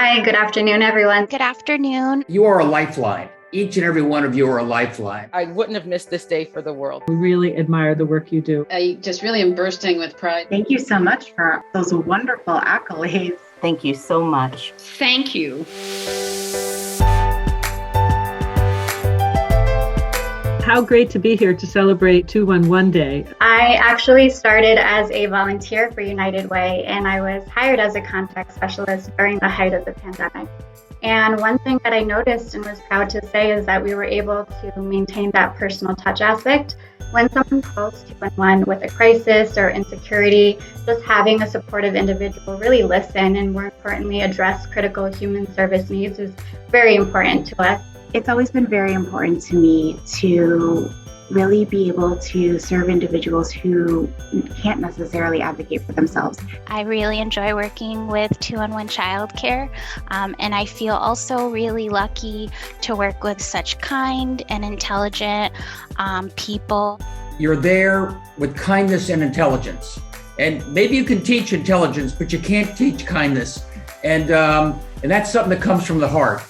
Hi, good afternoon, everyone. Good afternoon. You are a lifeline. Each and every one of you are a lifeline. I wouldn't have missed this day for the world. We really admire the work you do. I just really am bursting with pride. Thank you so much for those wonderful accolades. Thank you so much. Thank you. How great to be here to celebrate 211 Day. I actually started as a volunteer for United Way, and I was hired as a contact specialist during the height of the pandemic. And one thing that I noticed and was proud to say is that we were able to maintain that personal touch aspect. When someone calls 211 with a crisis or insecurity, just having a supportive individual really listen and, more importantly, address critical human service needs is very important to us. It's always been very important to me to really be able to serve individuals who can't necessarily advocate for themselves. I really enjoy working with 211 Childcare, and I feel also really lucky to work with such kind and intelligent people. You're there with kindness and intelligence. And maybe you can teach intelligence, but you can't teach kindness. And that's something that comes from the heart.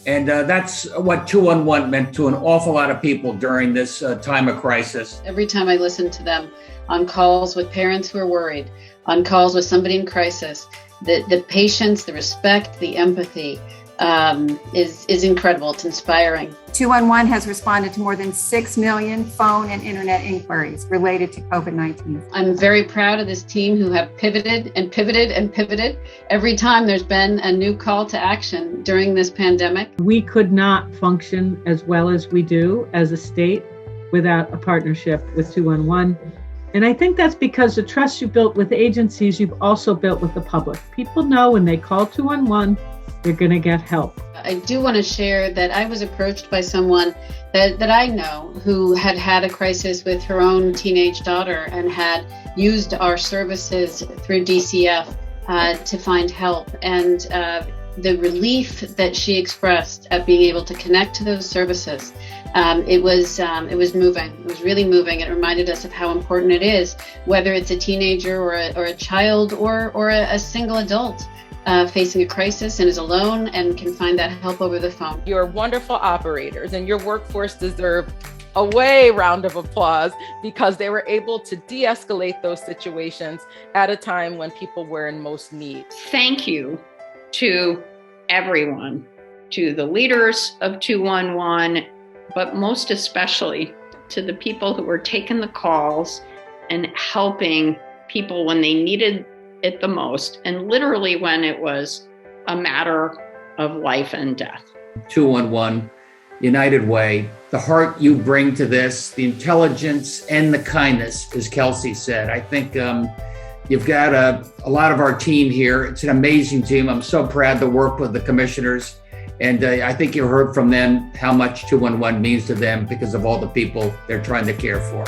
And that's what 211 meant to an awful lot of people during this time of crisis. Every time I listen to them on calls with parents who are worried, on calls with somebody in crisis, the patience, the respect, the empathy is incredible. It's inspiring. 211 has responded to more than 6 million phone and internet inquiries related to COVID-19. I'm very proud of this team who have pivoted and pivoted and pivoted every time there's been a new call to action during this pandemic. We could not function as well as we do as a state without a partnership with 211. And I think that's because the trust you built with agencies, you've also built with the public. People know when they call 211, they're going to get help. I do want to share that I was approached by someone that I know who had a crisis with her own teenage daughter and had used our services through DCF to find help. And the relief that she expressed at being able to connect to those services, it was moving. It was really moving. It reminded us of how important it is, whether it's a teenager or a child or a single adult. Facing a crisis and is alone and can find that help over the phone. You're wonderful operators, and your workforce deserve a round of applause because they were able to de-escalate those situations at a time when people were in most need. Thank you to everyone, to the leaders of 211, but most especially to the people who were taking the calls and helping people when they needed it the most, and literally when it was a matter of life and death. 211, United Way, the heart you bring to this, the intelligence and the kindness, as Kelsey said. I think you've got a lot of our team here. It's an amazing team. I'm so proud to work with the commissioners. And I think you heard from them how much 211 means to them because of all the people they're trying to care for.